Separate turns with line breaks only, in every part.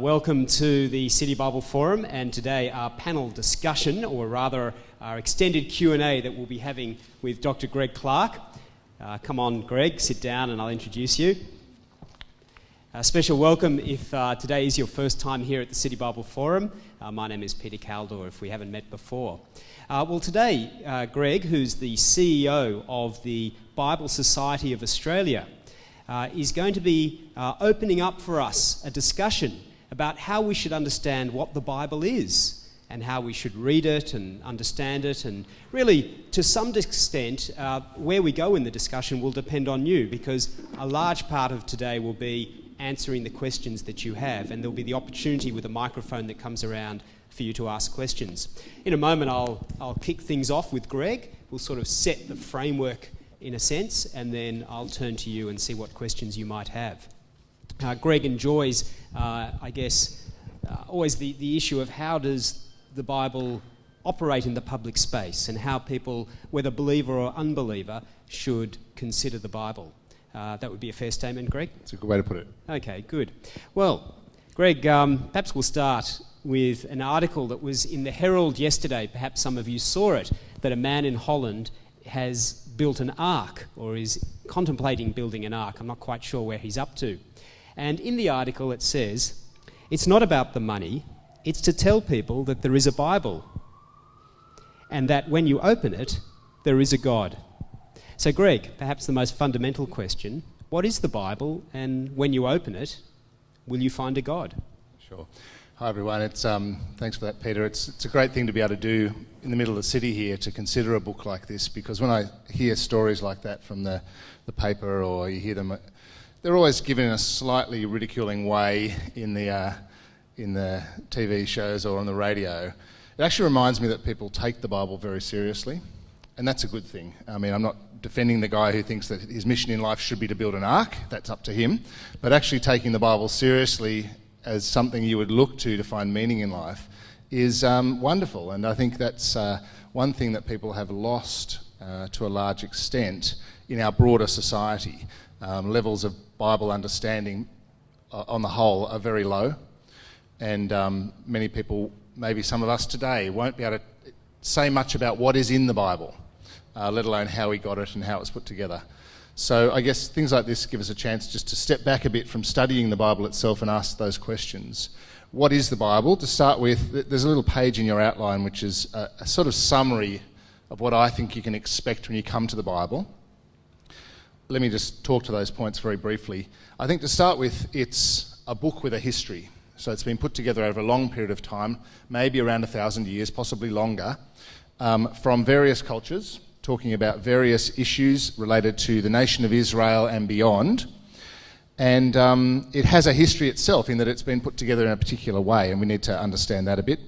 Welcome to the City Bible Forum, and today our panel discussion, or rather our extended Q&A that we'll be having with Dr. Greg Clarke. Come on, Greg, sit down and I'll introduce you. A special welcome if today is your first time here at the City Bible Forum. My name is Peter Caldor, if we haven't met before. Today, Greg, who's the CEO of the Bible Society of Australia, is going to be opening up for us a discussion about how we should understand what the Bible is and how we should read it and understand it. And really, to some extent, where we go in the discussion will depend on you, because a large part of today will be answering the questions that you have, and there'll be the opportunity with a microphone that comes around for you to ask questions. In a moment, I'll kick things off with Greg. We'll sort of set the framework in a sense, and then I'll turn to you and see what questions you might have. Greg enjoys, always the issue of how does the Bible operate in the public space, and how people, whether believer or unbeliever, should consider the Bible. That would be a fair statement, Greg?
That's a good way to put it.
Okay, good. Well, Greg, perhaps we'll start with an article that was in the Herald yesterday. Perhaps some of you saw it, that a man in Holland has built an ark, or is contemplating building an ark. I'm not quite sure where he's up to. And in the article it says, it's not about the money, it's to tell people that there is a Bible, and that when you open it, there is a God. So Greg, perhaps the most fundamental question, what is the Bible, and when you open it, will you find a God?
Sure. Hi everyone, thanks for that, Peter. It's a great thing to be able to do in the middle of the city here, to consider a book like this, because when I hear stories like that from the paper, or you hear them, they're always given in a slightly ridiculing way in the TV shows or on the radio. It actually reminds me that people take the Bible very seriously, and that's a good thing. I mean, I'm not defending the guy who thinks that his mission in life should be to build an ark. That's up to him. But actually taking the Bible seriously as something you would look to find meaning in life is wonderful. And I think that's one thing that people have lost to a large extent in our broader society. Levels of Bible understanding on the whole are very low, and many people, maybe some of us today, won't be able to say much about what is in the Bible, let alone how we got it and how it's put together. So I guess things like this give us a chance just to step back a bit from studying the Bible itself and ask those questions. What is the Bible? To start with, there's a little page in your outline which is a sort of summary of what I think you can expect when you come to the Bible. Let me just talk to those points very briefly. I think to start with, it's a book with a history. So it's been put together over a long period of time, maybe around 1,000 years, possibly longer, from various cultures, talking about various issues related to the nation of Israel and beyond. And it has a history itself in that it's been put together in a particular way, and we need to understand that a bit.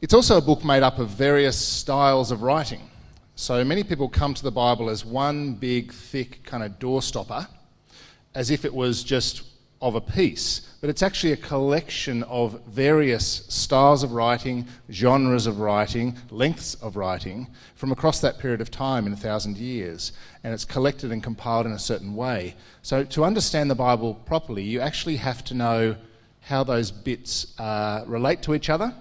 It's also a book made up of various styles of writing. So many people come to the Bible as one big, thick kind of doorstopper, as if it was just of a piece. But it's actually a collection of various styles of writing, genres of writing, lengths of writing, from across that period of time in 1,000 years. And it's collected and compiled in a certain way. So to understand the Bible properly, you actually have to know how those bits relate to each other,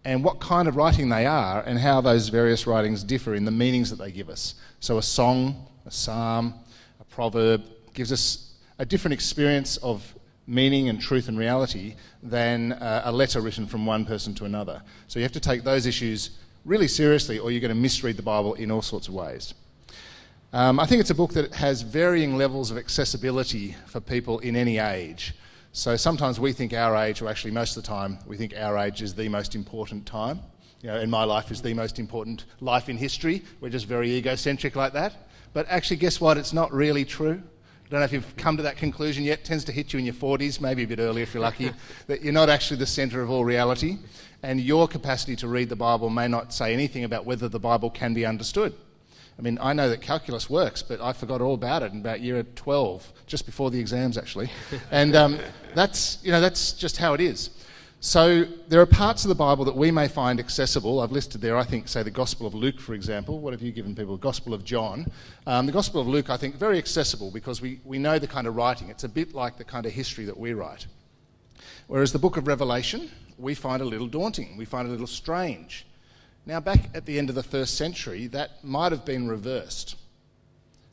and what kind of writing they are, and how those various writings differ in the meanings that they give us. So a song, a psalm, a proverb gives us a different experience of meaning and truth and reality than a letter written from one person to another. So you have to take those issues really seriously, or you're going to misread the Bible in all sorts of ways. I think it's a book that has varying levels of accessibility for people in any age. So sometimes we think our age, or actually most of the time, we think our age is the most important time. You know, and my life is the most important life in history. We're just very egocentric like that. But actually, guess what? It's not really true. I don't know if you've come to that conclusion yet. It tends to hit you in your 40s, maybe a bit earlier if you're lucky, that you're not actually the centre of all reality. And your capacity to read the Bible may not say anything about whether the Bible can be understood. I mean, I know that calculus works, but I forgot all about it in about year 12, just before the exams actually. And that's just how it is. So there are parts of the Bible that we may find accessible. I've listed there, I think, say the Gospel of Luke, for example. What have you given people? Gospel of John. The Gospel of Luke, I think, very accessible because we know the kind of writing. It's a bit like the kind of history that we write. Whereas the book of Revelation, we find a little daunting, we find a little strange. Now, back at the end of the first century, that might have been reversed,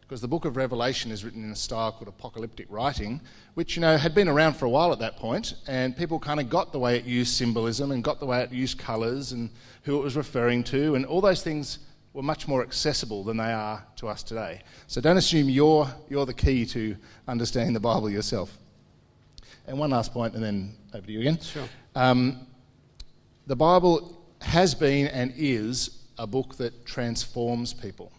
because the book of Revelation is written in a style called apocalyptic writing, which, had been around for a while at that point, and people kind of got the way it used symbolism and got the way it used colours and who it was referring to, and all those things were much more accessible than they are to us today. So don't assume you're the key to understanding the Bible yourself. And one last point, and then over to you again.
Sure.
The Bible has been and is a book that transforms people.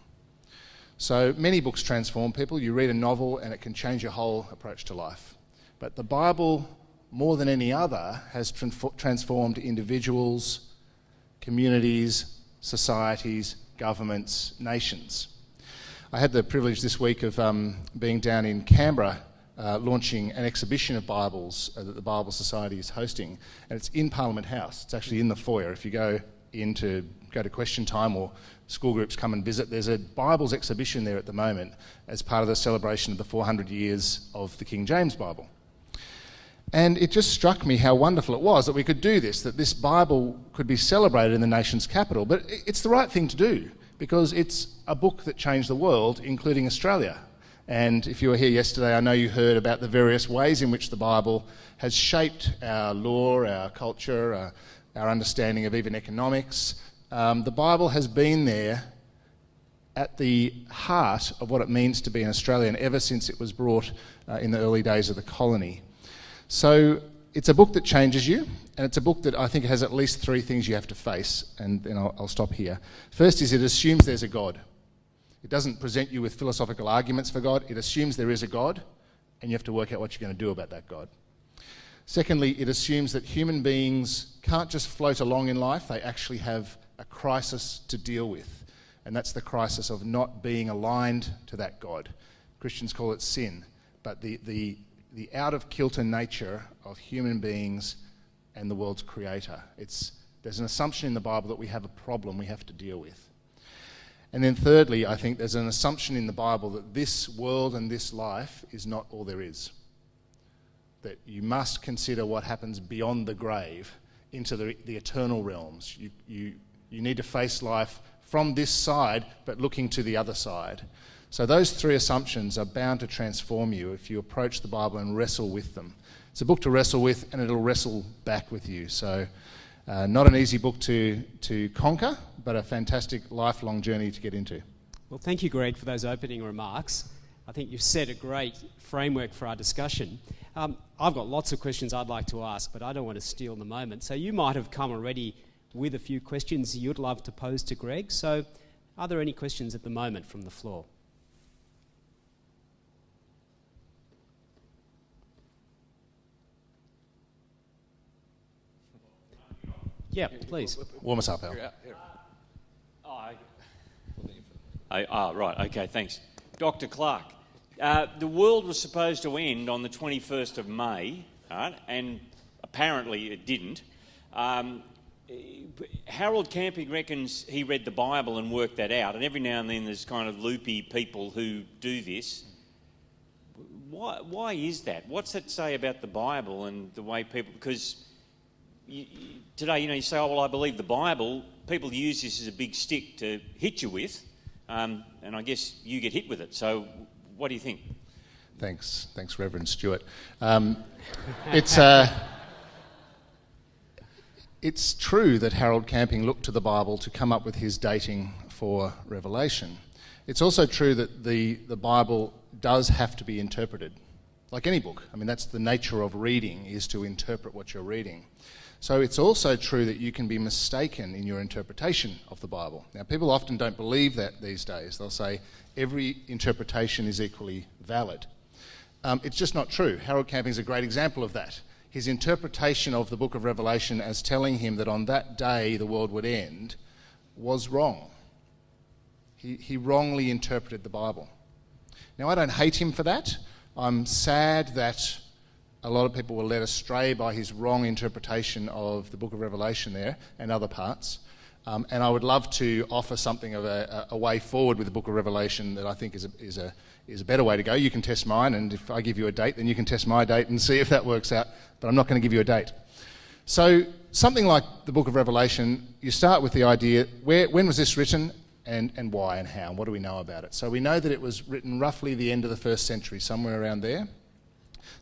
So many books transform people. You read a novel and it can change your whole approach to life. But the Bible, more than any other, has transformed individuals, communities, societies, governments, nations. I had the privilege this week of being down in Canberra launching an exhibition of Bibles that the Bible Society is hosting, and it's in Parliament House. It's actually in the foyer. If you go to question time or school groups come and visit, there's a Bibles exhibition there at the moment as part of the celebration of the 400 years of the King James Bible. And it just struck me how wonderful it was that we could do this, that this Bible could be celebrated in the nation's capital. But it's the right thing to do, because it's a book that changed the world, including Australia. And if you were here yesterday, I know you heard about the various ways in which the Bible has shaped our law, our culture, our understanding of even economics. The Bible has been there at the heart of what it means to be an Australian ever since it was brought in the early days of the colony. So it's a book that changes you, and it's a book that I think has at least three things you have to face, and then I'll stop here. First is it assumes there's a God. It doesn't present you with philosophical arguments for God. It assumes there is a God, and you have to work out what you're going to do about that God. Secondly, it assumes that human beings can't just float along in life. They actually have a crisis to deal with, and that's the crisis of not being aligned to that God. Christians call it sin, but the out-of-kilter nature of human beings and the world's creator. There's an assumption in the Bible that we have a problem we have to deal with. And then thirdly, I think there's an assumption in the Bible that this world and this life is not all there is. That you must consider what happens beyond the grave into the eternal realms. You need to face life from this side, but looking to the other side. So those three assumptions are bound to transform you if you approach the Bible and wrestle with them. It's a book to wrestle with, and it'll wrestle back with you. So not an easy book to conquer, but a fantastic lifelong journey to get into.
Well, thank you, Greg, for those opening remarks. I think you've set a great framework for our discussion. I've got lots of questions I'd like to ask, but I don't want to steal the moment. So you might have come already with a few questions you'd love to pose to Greg. So are there any questions at the moment from the floor? Yeah, please.
Warm us up, Al.
Right, okay, thanks. Dr. Clarke, the world was supposed to end on the 21st of May, right, and apparently it didn't. Harold Camping reckons he read the Bible and worked that out, and every now and then there's kind of loopy people who do this. Why is that? What's that say about the Bible and the way people... Because today, you say, oh, well, I believe the Bible. People use this as a big stick to hit you with, and I guess you get hit with it. So what do you think?
Thanks, Reverend Stewart. It's true that Harold Camping looked to the Bible to come up with his dating for Revelation. It's also true that the Bible does have to be interpreted, like any book. I mean, that's the nature of reading, is to interpret what you're reading. So it's also true that you can be mistaken in your interpretation of the Bible. Now, people often don't believe that these days. They'll say every interpretation is equally valid. It's just not true. Harold Camping is a great example of that. His interpretation of the book of Revelation as telling him that on that day the world would end was wrong. He wrongly interpreted the Bible. Now, I don't hate him for that. I'm sad that a lot of people were led astray by his wrong interpretation of the book of Revelation there and other parts. And I would love to offer something of a way forward with the book of Revelation that I think is a better way to go. You can test mine, and if I give you a date, then you can test my date and see if that works out. But I'm not going to give you a date. So something like the book of Revelation, you start with the idea, when was this written, and why and how? What do we know about it? So we know that it was written roughly the end of the 1st century, somewhere around there.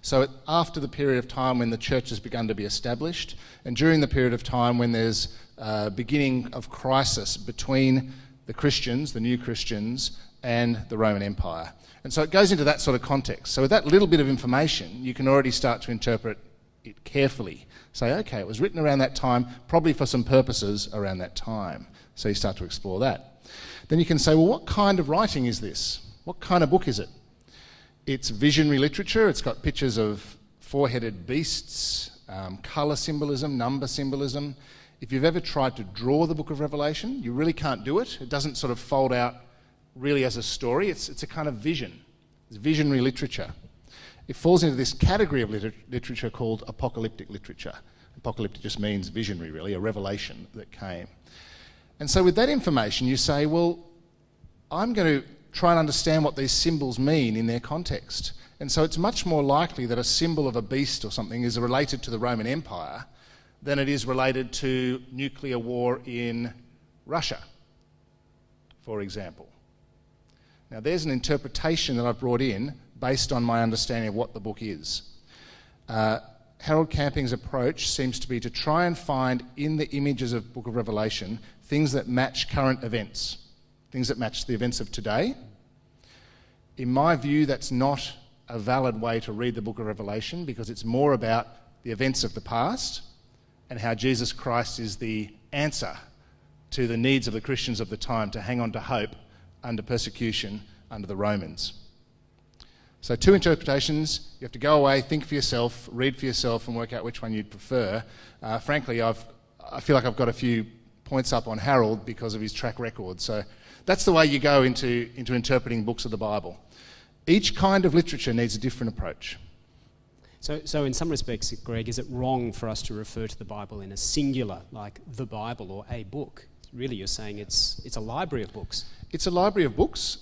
So after the period of time when the church has begun to be established, and during the period of time when there's a beginning of crisis between the Christians, the new Christians, and the Roman Empire. And so it goes into that sort of context. So with that little bit of information, you can already start to interpret it carefully. Say, okay, it was written around that time, probably for some purposes around that time. So you start to explore that. Then you can say, well, what kind of writing is this? What kind of book is it? It's visionary literature. It's got pictures of four-headed beasts, colour symbolism, number symbolism. If you've ever tried to draw the book of Revelation, you really can't do it. It doesn't sort of fold out really as a story. It's a kind of vision. It's visionary literature. It falls into this category of literature called apocalyptic literature. Apocalyptic just means visionary, really, a revelation that came. And so with that information, you say, well, I'm going to try and understand what these symbols mean in their context. And so it's much more likely that a symbol of a beast or something is related to the Roman Empire than it is related to nuclear war in Russia, for example. Now, there's an interpretation that I've brought in based on my understanding of what the book is. Harold Camping's approach seems to be to try and find in the images of the Book of Revelation things that match current events, things that match the events of today. In my view, that's not a valid way to read the Book of Revelation because it's more about the events of the past and how Jesus Christ is the answer to the needs of the Christians of the time to hang on to hope under persecution under the Romans. So 2 interpretations. You have to go away, think for yourself, read for yourself and work out which one you'd prefer. Frankly, I feel like I've got a few points up on Harold because of his track record. So that's the way you go into interpreting books of the Bible. Each kind of literature needs a different approach.
So in some respects, Greg, is it wrong for us to refer to the Bible in a singular, like the Bible or a book? Really, you're saying it's a library of books. It's a library of books.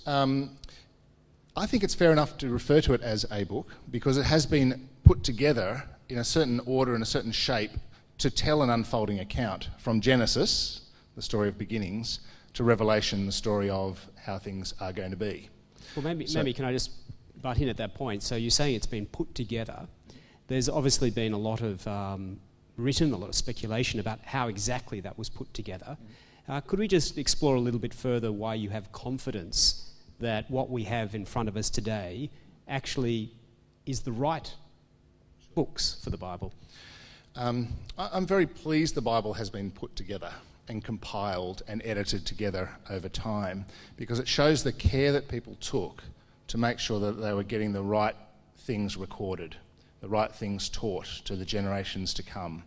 I think it's fair enough to refer to it as a book because it has been put together in a certain order and a certain shape to tell an unfolding account from Genesis, the story of beginnings, to Revelation, the story of how things are going to be.
Well, maybe can I just butt in at that point? So you're saying it's been put together. There's obviously been a lot of written, a lot of speculation about how exactly that was put together. Could we just explore a little bit further why you have confidence that what we have in front of us today actually is the right books for the Bible?
I'm very pleased the Bible has been put together and compiled and edited together over time because it shows the care that people took to make sure that they were getting the right things recorded, the right things taught to the generations to come.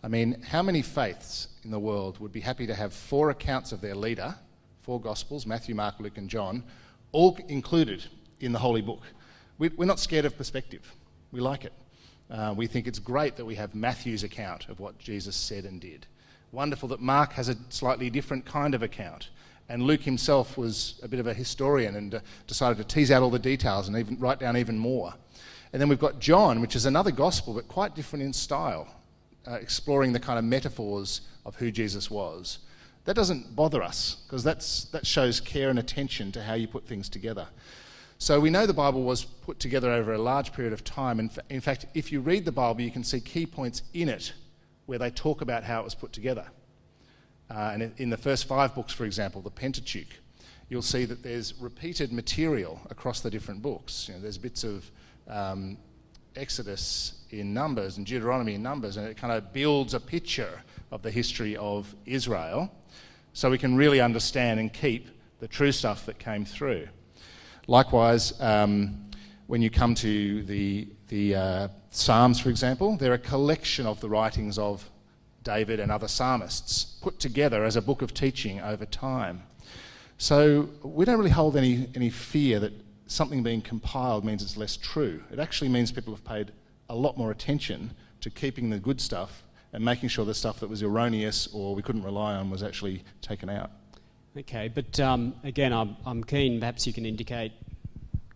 I mean, how many faiths in the world would be happy to have 4 accounts of their leader, 4 Gospels, Matthew, Mark, Luke and John, all included in the Holy Book? We're not scared of perspective. We like it. We think it's great that we have Matthew's account of what Jesus said and did. Wonderful that Mark has a slightly different kind of account. And Luke himself was a bit of a historian and decided to tease out all the details and even write down even more. And then we've got John, which is another gospel, but quite different in style, exploring the kind of metaphors of who Jesus was. That doesn't bother us because that shows care and attention to how you put things together. So we know the Bible was put together over a large period of time. And in fact, if you read the Bible, you can see key points in it where they talk about how it was put together. And in the first 5 books, for example, the Pentateuch, you'll see that there's repeated material across the different books. You know, there's bits of Exodus in Numbers and Deuteronomy in Numbers, and it kind of builds a picture of the history of Israel so we can really understand and keep the true stuff that came through. Likewise, when you come to the Psalms, for example, they're a collection of the writings of David and other psalmists put together as a book of teaching over time. So we don't really hold any fear that something being compiled means it's less true. It actually means people have paid a lot more attention to keeping the good stuff and making sure the stuff that was erroneous or we couldn't rely on was actually taken out.
Okay, but again, I'm keen, perhaps you can indicate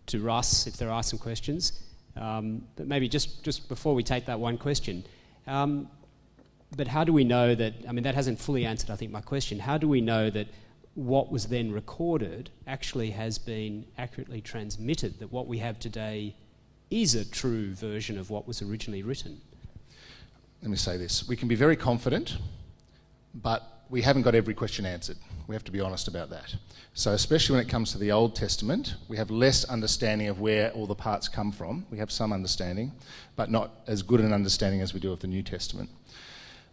to Russ if there are some questions, but maybe just before we take that one question, but how do we know that, I mean, that hasn't fully answered, I think, my question. How do we know that what was then recorded actually has been accurately transmitted, that what we have today is a true version of what was originally written?
Let me say this. We can be very confident, but we haven't got every question answered. We have to be honest about that. So especially when it comes to the Old Testament, we have less understanding of where all the parts come from. We have some understanding, but not as good an understanding as we do of the New Testament.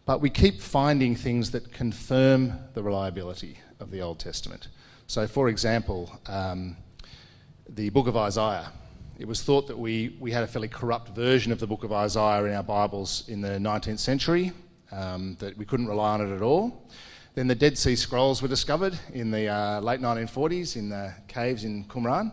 But we keep finding things that confirm the reliability of the Old Testament. So for example, the book of Isaiah. It was thought that we had a fairly corrupt version of the book of Isaiah in our Bibles in the 19th century, that we couldn't rely on it at all. Then the Dead Sea Scrolls were discovered in the late 1940s in the caves in Qumran.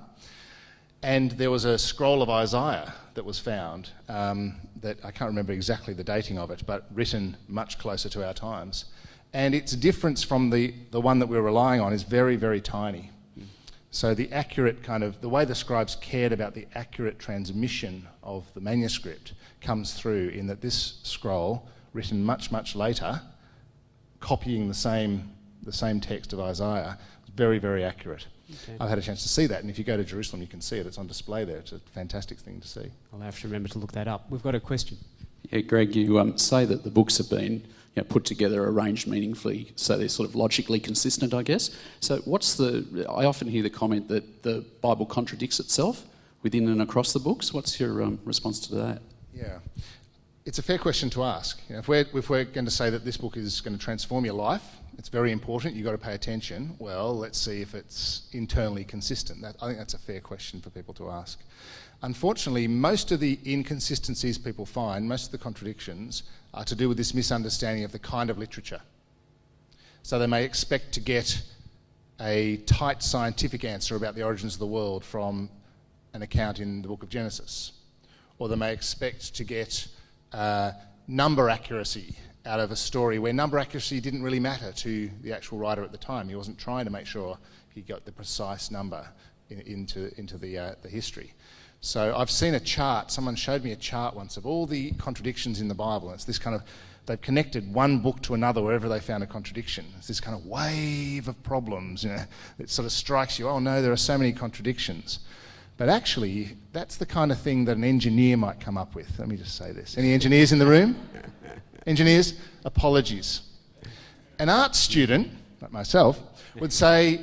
And there was a scroll of Isaiah that was found that I can't remember exactly the dating of it, but written much closer to our times. And its difference from the one that we're relying on is very, very tiny. So the accurate the way the scribes cared about the accurate transmission of the manuscript comes through in that this scroll, written much, much later, copying the same text of Isaiah, is very, very accurate. Okay. I've had a chance to see that, and if you go to Jerusalem, you can see it. It's on display there. It's a fantastic thing to see.
I'll have to remember to look that up. We've got a question.
Yeah, Greg, you say that the books have been put together, arranged meaningfully, so they're sort of logically consistent, I guess. So I often hear the comment that the Bible contradicts itself within and across the books. What's your response to that?
Yeah. It's a fair question to ask. If we're going to say that this book is going to transform your life, it's very important, you've got to pay attention. Well, let's see if it's internally consistent. I think that's a fair question for people to ask. Unfortunately, most of the inconsistencies people find, most of the contradictions, are to do with this misunderstanding of the kind of literature. So they may expect to get a tight scientific answer about the origins of the world from an account in the book of Genesis. Or they may expect to get number accuracy out of a story where number accuracy didn't really matter to the actual writer at the time. He wasn't trying to make sure he got the precise number into the history. So I've seen a chart, someone showed me a chart once of all the contradictions in the Bible. And it's this they've connected one book to another wherever they found a contradiction. It's this kind of wave of problems, that sort of strikes you, oh no, there are so many contradictions. But actually, that's the kind of thing that an engineer might come up with. Let me just say this. Any engineers in the room? Engineers? Apologies. An art student, like myself, would say,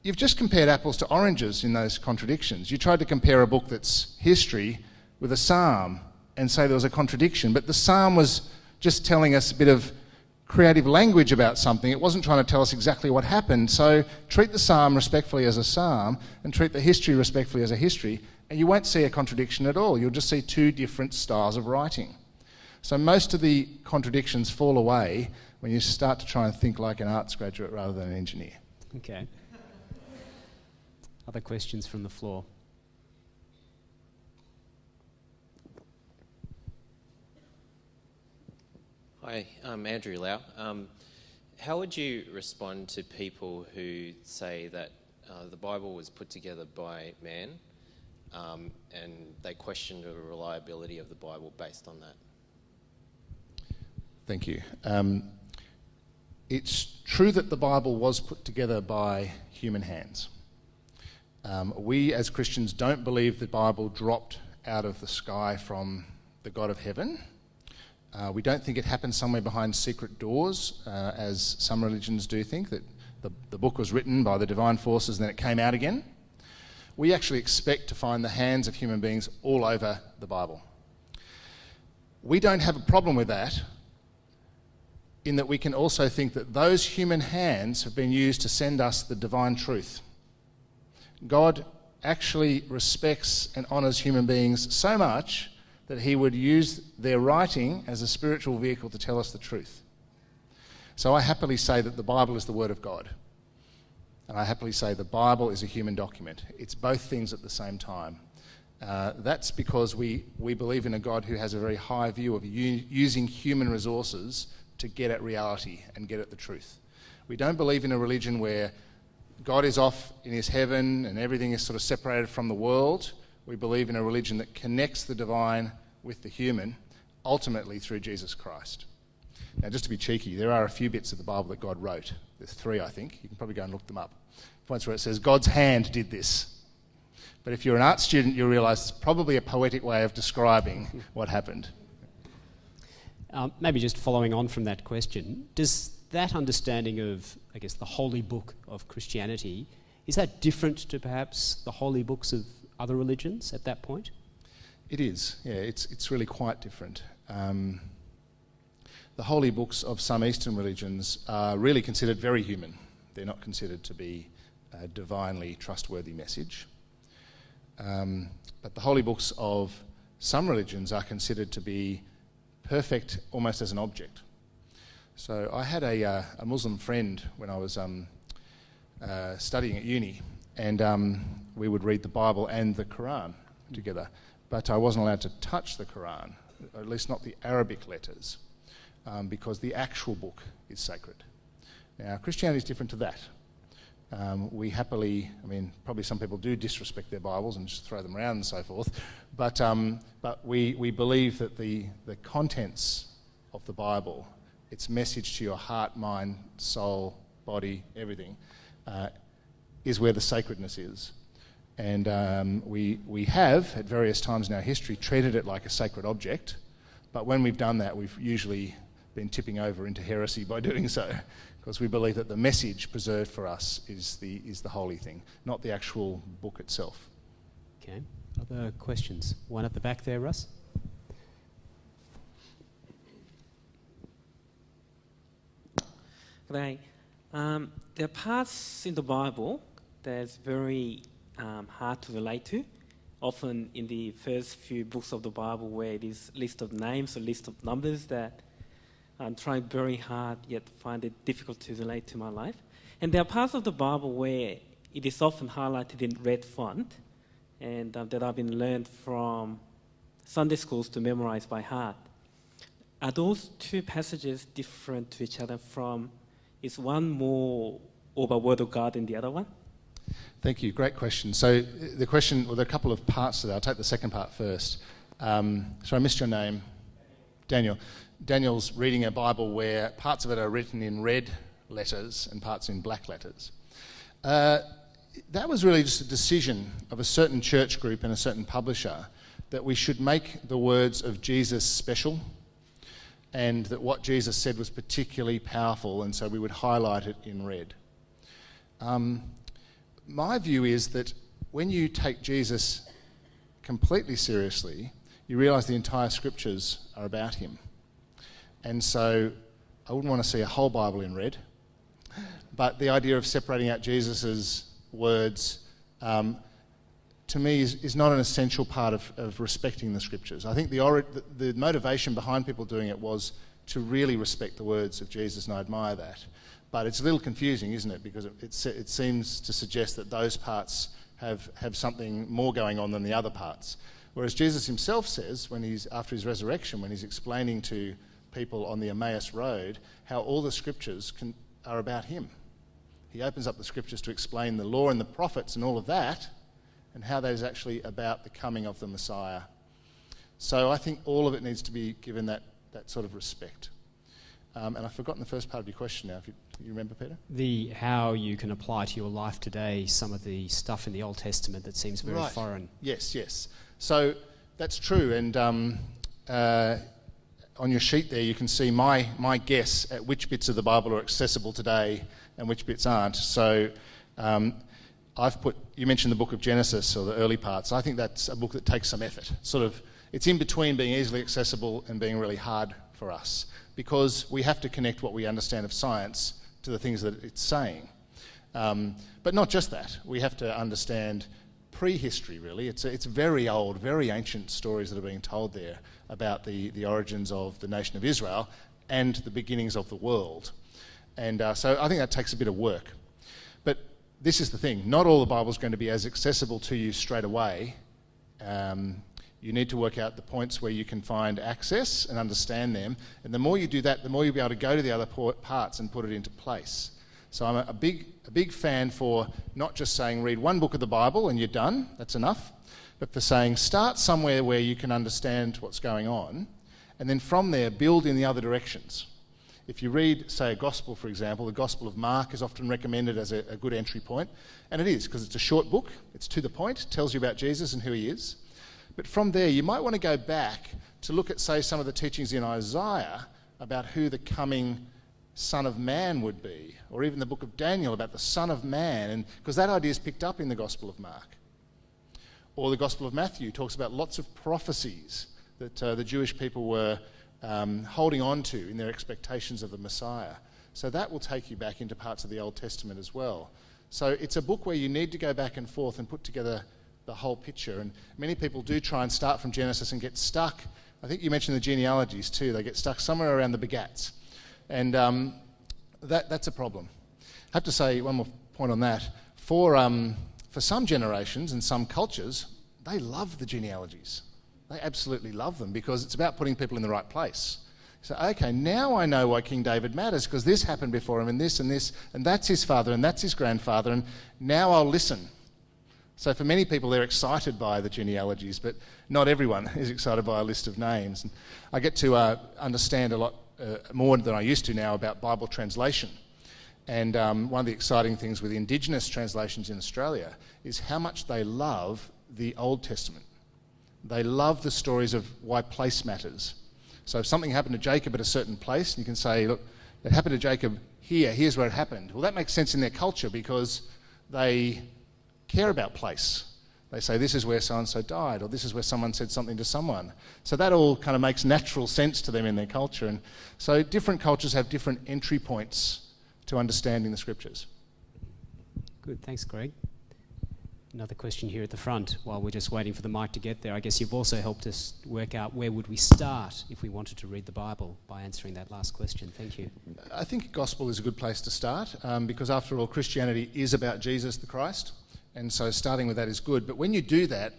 you've just compared apples to oranges in those contradictions. You tried to compare a book that's history with a psalm and say there was a contradiction, but the psalm was just telling us a bit of creative language about something. It wasn't trying to tell us exactly what happened. So treat the psalm respectfully as a psalm and treat the history respectfully as a history, and you won't see a contradiction at all. You'll just see two different styles of writing. So most of the contradictions fall away when you start to try and think like an arts graduate rather than an engineer.
Okay. Other questions from the floor?
Hi, I'm Andrew Lau. How would you respond to people who say that the Bible was put together by man and they question the reliability of the Bible based on that?
Thank you. It's true that the Bible was put together by human hands. We as Christians don't believe the Bible dropped out of the sky from the God of heaven. We don't think it happened somewhere behind secret doors, as some religions do think, that the book was written by the divine forces and then it came out again. We actually expect to find the hands of human beings all over the Bible. We don't have a problem with that, in that we can also think that those human hands have been used to send us the divine truth. God actually respects and honours human beings so much that he would use their writing as a spiritual vehicle to tell us the truth. So I happily say that the Bible is the Word of God. And I happily say the Bible is a human document. It's both things at the same time. That's because we believe in a God who has a very high view of using human resources to get at reality and get at the truth. We don't believe in a religion where God is off in his heaven and everything is sort of separated from the world. We believe in a religion that connects the divine with the human, ultimately through Jesus Christ. Now, just to be cheeky, there are a few bits of the Bible that God wrote. There's 3, I think. You can probably go and look them up. Points where it says, God's hand did this. But if you're an art student, you'll realise it's probably a poetic way of describing what happened.
Maybe just following on from that question, does that understanding of, I guess, the holy book of Christianity, is that different to perhaps the holy books of other religions at that point?
It is, yeah, it's really quite different. The holy books of some Eastern religions are really considered very human. They're not considered to be a divinely trustworthy message. But the holy books of some religions are considered to be perfect almost as an object. So I had a Muslim friend when I was studying at uni, and we would read the Bible and the Quran together. But I wasn't allowed to touch the Quran, or at least not the Arabic letters, because the actual book is sacred. Now, Christianity is different to that. We happily, I mean, probably some people do disrespect their Bibles and just throw them around and so forth, but we believe that the contents of the Bible, its message to your heart, mind, soul, body, everything, is where the sacredness is. And we have, at various times in our history, treated it like a sacred object, but when we've done that, we've usually been tipping over into heresy by doing so, because we believe that the message preserved for us is the holy thing, not the actual book itself.
Okay. Other questions? One at the back there, Russ?
Right. There are parts in the Bible that's very hard to relate to. Often in the first few books of the Bible where it is a list of names, a list of numbers that I'm trying very hard yet find it difficult to relate to my life. And there are parts of the Bible where it is often highlighted in red font and that I've been learned from Sunday schools to memorize by heart. Are those two passages different to each other from, is one more of a word of God than the other one?
Thank you. Great question. So the question, well, there are a couple of parts to that. I'll take the second part first. Sorry, I missed your name. Daniel. Daniel's reading a Bible where parts of it are written in red letters and parts in black letters. That was really just a decision of a certain church group and a certain publisher that we should make the words of Jesus special, and that what Jesus said was particularly powerful, and so we would highlight it in red. My view is that when you take Jesus completely seriously, you realise the entire scriptures are about him. And so I wouldn't want to see a whole Bible in red, but the idea of separating out Jesus's words, to me, is not an essential part of respecting the scriptures. I think the motivation behind people doing it was to really respect the words of Jesus, and I admire that. But it's a little confusing, isn't it? Because it seems to suggest that those parts have something more going on than the other parts. Whereas Jesus himself says, after his resurrection, when he's explaining to people on the Emmaus Road how all the scriptures are about him. He opens up the scriptures to explain the law and the prophets and all of that, and how that is actually about the coming of the Messiah. So I think all of it needs to be given that sort of respect. And I've forgotten the first part of your question now, if you remember, Peter?
How you can apply to your life today some of the stuff in the Old Testament that seems very foreign.
Yes. So that's true, and on your sheet there you can see my guess at which bits of the Bible are accessible today and which bits aren't. So you mentioned the book of Genesis, or the early parts. I think that's a book that takes some effort. It's in between being easily accessible and being really hard for us, because we have to connect what we understand of science to the things that it's saying. But not just that. We have to understand prehistory, really. It's very old, very ancient stories that are being told there about the origins of the nation of Israel and the beginnings of the world. And so I think that takes a bit of work. But this is the thing. Not all the Bible is going to be as accessible to you straight away You need to work out the points where you can find access and understand them. And the more you do that, the more you'll be able to go to the other parts and put it into place. So I'm a big fan for not just saying read one book of the Bible and you're done, that's enough, but for saying start somewhere where you can understand what's going on, and then from there build in the other directions. If you read, say, a gospel, for example, the Gospel of Mark is often recommended as a good entry point, and it is, because it's a short book, it's to the point, tells you about Jesus and who he is. But from there, you might want to go back to look at, say, some of the teachings in Isaiah about who the coming Son of Man would be, or even the book of Daniel about the Son of Man, and because that idea is picked up in the Gospel of Mark. Or the Gospel of Matthew talks about lots of prophecies that the Jewish people were holding on to in their expectations of the Messiah. So that will take you back into parts of the Old Testament as well. So it's a book where you need to go back and forth and put together the whole picture. And many people do try and start from Genesis and get stuck. I think you mentioned the genealogies too. They get stuck somewhere around the begats. And that's a problem. I have to say one more point on that. For some generations and some cultures, they love the genealogies. They absolutely love them because it's about putting people in the right place. So, okay, now I know why King David matters because this happened before him and this, and that's his father and that's his grandfather, and now I'll listen. So for many people, they're excited by the genealogies, but not everyone is excited by a list of names. And I get to understand a lot more than I used to now about Bible translation. And one of the exciting things with Indigenous translations in Australia is how much they love the Old Testament. They love the stories of why place matters. So if something happened to Jacob at a certain place, you can say, look, it happened to Jacob here, here's where it happened. Well, that makes sense in their culture because they care about place. They say this is where so-and-so died, or this is where someone said something to someone. So that all kind of makes natural sense to them in their culture. And so different cultures have different entry points to understanding the scriptures.
Good, thanks, Greg. Another question here at the front while we're just waiting for the mic to get there. I guess you've also helped us work out where would we start if we wanted to read the Bible by answering that last question. Thank you.
I think gospel is a good place to start because after all, Christianity is about Jesus the Christ. And so starting with that is good. But when you do that,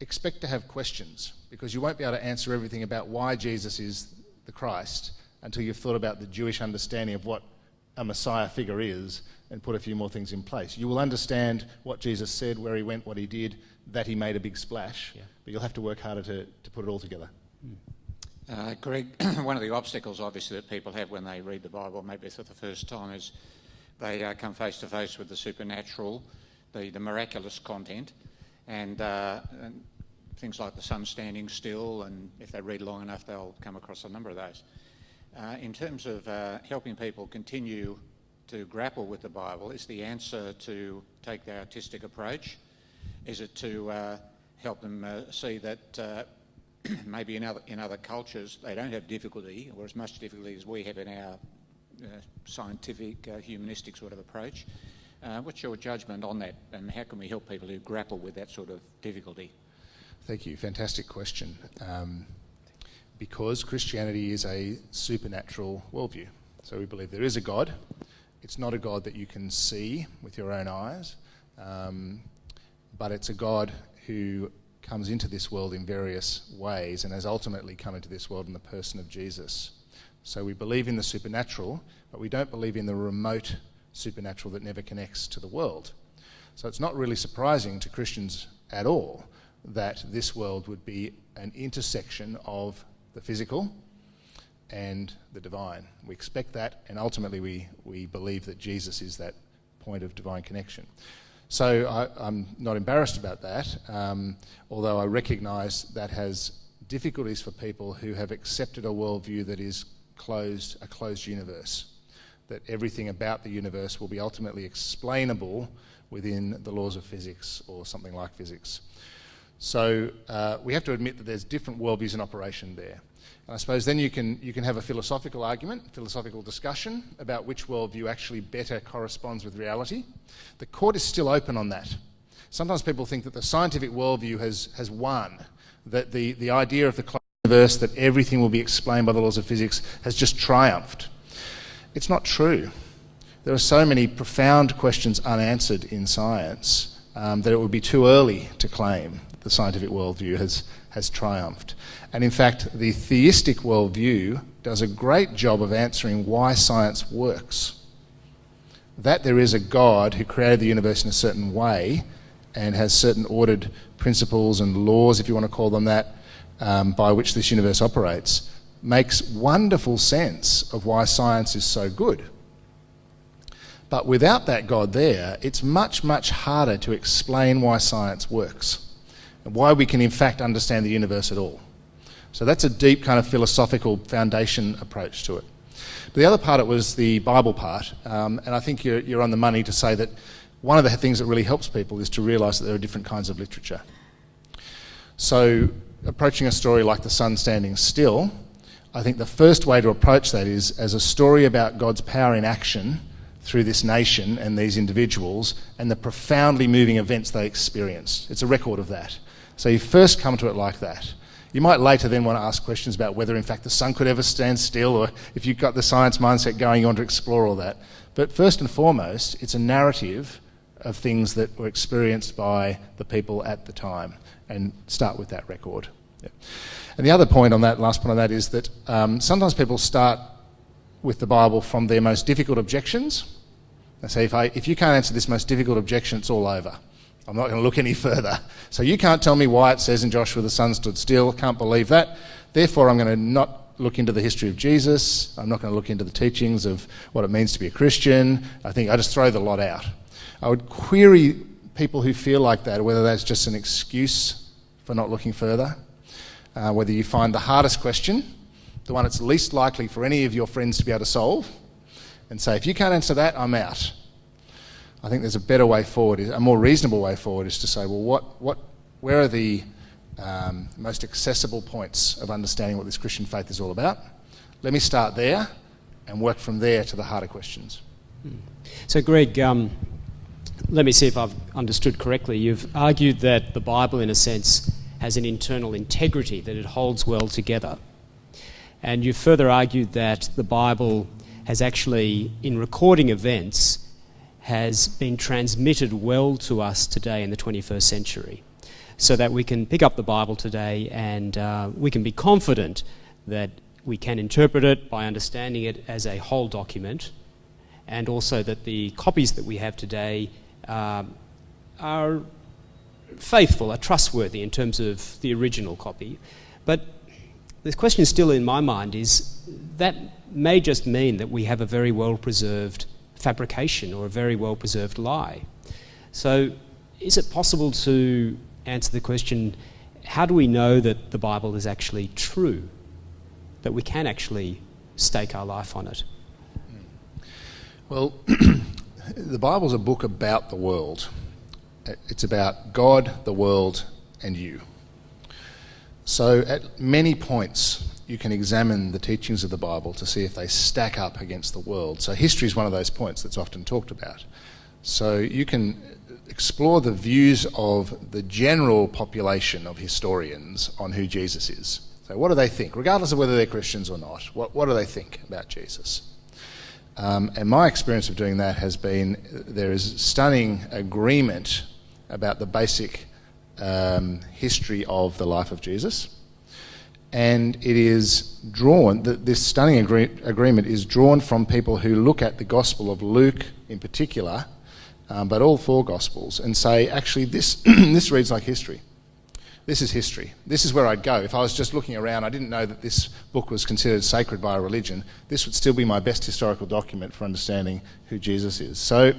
expect to have questions because you won't be able to answer everything about why Jesus is the Christ until you've thought about the Jewish understanding of what a Messiah figure is and put a few more things in place. You will understand what Jesus said, where he went, what he did, that he made a big splash, but you'll have to work harder to put it all together.
Greg, one of the obstacles obviously that people have when they read the Bible, maybe for the first time, is they come face to face with the supernatural, the miraculous content, and things like the sun standing still, and if they read long enough they'll come across a number of those. In terms of helping people continue to grapple with the Bible, is the answer to take the artistic approach? Is it to help them see that maybe in other cultures they don't have difficulty, or as much difficulty as we have in our scientific, humanistic sort of approach? What's your judgment on that, and how can we help people who grapple with that sort of difficulty?
Thank you. Fantastic question. Because Christianity is a supernatural worldview. So we believe there is a God. It's not a God that you can see with your own eyes, but it's a God who comes into this world in various ways and has ultimately come into this world in the person of Jesus. So we believe in the supernatural, but we don't believe in the remote supernatural that never connects to the world. So it's not really surprising to Christians at all that this world would be an intersection of the physical and the divine. We expect that, and ultimately we believe that Jesus is that point of divine connection. So I'm not embarrassed about that, although I recognise that has difficulties for people who have accepted a worldview that is a closed universe, that everything about the universe will be ultimately explainable within the laws of physics or something like physics. So we have to admit that there's different worldviews in operation there. And I suppose then you can have a philosophical argument, philosophical discussion about which worldview actually better corresponds with reality. The court is still open on that. Sometimes people think that the scientific worldview has won, that the idea of the closed universe, that everything will be explained by the laws of physics, has just triumphed. It's not true. There are so many profound questions unanswered in science that it would be too early to claim the scientific worldview has triumphed. And in fact, the theistic worldview does a great job of answering why science works. That there is a God who created the universe in a certain way and has certain ordered principles and laws, if you want to call them that, by which this universe operates, makes wonderful sense of why science is so good. But without that God there, it's much, much harder to explain why science works and why we can in fact understand the universe at all. So that's a deep kind of philosophical foundation approach to it. But the other part of it was the Bible part, and I think you're on the money to say that one of the things that really helps people is to realise that there are different kinds of literature. So approaching a story like The Sun Standing Still, I think the first way to approach that is as a story about God's power in action through this nation and these individuals and the profoundly moving events they experienced. It's a record of that. So you first come to it like that. You might later then want to ask questions about whether in fact the sun could ever stand still, or if you've got the science mindset going, you want to explore all that. But first and foremost, it's a narrative of things that were experienced by the people at the time, and start with that record. Yeah. And the other point on that, last point on that, is that sometimes people start with the Bible from their most difficult objections. They say, if you can't answer this most difficult objection, it's all over. I'm not going to look any further. So you can't tell me why it says in Joshua the sun stood still. Can't believe that. Therefore, I'm going to not look into the history of Jesus. I'm not going to look into the teachings of what it means to be a Christian. I just throw the lot out. I would query people who feel like that, whether that's just an excuse for not looking further, whether you find the hardest question, the one that's least likely for any of your friends to be able to solve, and say, if you can't answer that, I'm out. I think there's a better way forward, a more reasonable way forward, is to say, well, where are the most accessible points of understanding what this Christian faith is all about? Let me start there and work from there to the harder questions.
So, Greg, let me see if I've understood correctly. You've argued that the Bible, in a sense, has an internal integrity, that it holds well together. And you've further argued that the Bible has actually, in recording events, has been transmitted well to us today in the 21st century, so that we can pick up the Bible today and we can be confident that we can interpret it by understanding it as a whole document, and also that the copies that we have today are faithful, are trustworthy in terms of the original copy. But the question still in my mind is, that may just mean that we have a very well-preserved fabrication or a very well-preserved lie. So is it possible to answer the question, how do we know that the Bible is actually true, that we can actually stake our life on it?
Well, the Bible's a book about the world. It's about God, the world, and you. So at many points, you can examine the teachings of the Bible to see if they stack up against the world. So history is one of those points that's often talked about. So you can explore the views of the general population of historians on who Jesus is. So what do they think, regardless of whether they're Christians or not? What do they think about Jesus? And my experience of doing that has been there is stunning agreement about the basic history of the life of Jesus. And it is drawn, this stunning agreement is drawn from people who look at the Gospel of Luke in particular, but all four Gospels, and say, actually, this this reads like history. This is history. This is where I'd go. If I was just looking around, I didn't know that this book was considered sacred by a religion, this would still be my best historical document for understanding who Jesus is. So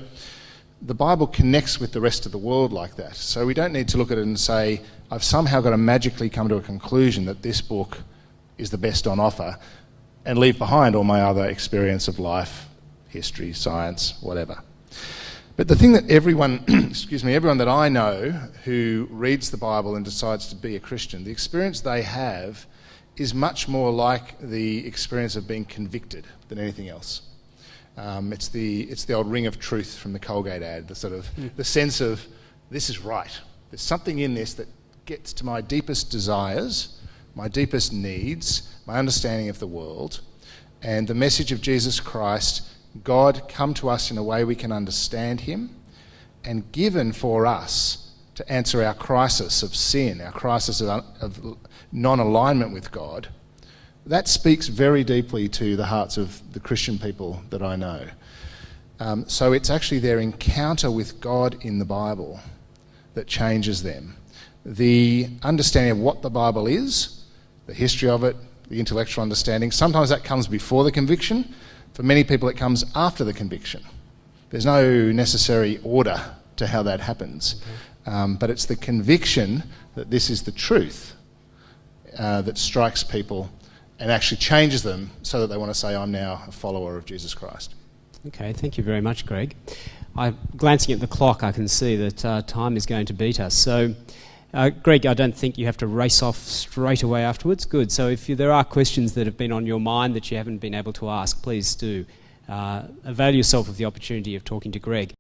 the Bible connects with the rest of the world like that. So we don't need to look at it and say, I've somehow got to magically come to a conclusion that this book is the best on offer, and leave behind all my other experience of life, history, science, whatever. But the thing that everyone, everyone that I know who reads the Bible and decides to be a Christian, the experience they have is much more like the experience of being convicted than anything else. It's the old ring of truth from the Colgate ad, the sort of the sense of, this is right. There's something in this that gets to my deepest desires, my deepest needs, my understanding of the world, and the message of Jesus Christ, God come to us in a way we can understand him, and given for us to answer our crisis of sin, our crisis of non-alignment with God, that speaks very deeply to the hearts of the Christian people that I know. So it's actually their encounter with God in the Bible that changes them. The understanding of what the Bible is, the history of it, the intellectual understanding, sometimes that comes before the conviction. For many people it comes after the conviction. There's no necessary order to how that happens. But it's the conviction that this is the truth that strikes people and actually changes them so that they want to say, I'm now a follower of Jesus Christ.
Okay, thank you very much, Greg. Glancing at the clock, I can see that time is going to beat us. So, Greg, I don't think you have to race off straight away afterwards. Good. So if there are questions that have been on your mind that you haven't been able to ask, please do avail yourself of the opportunity of talking to Greg.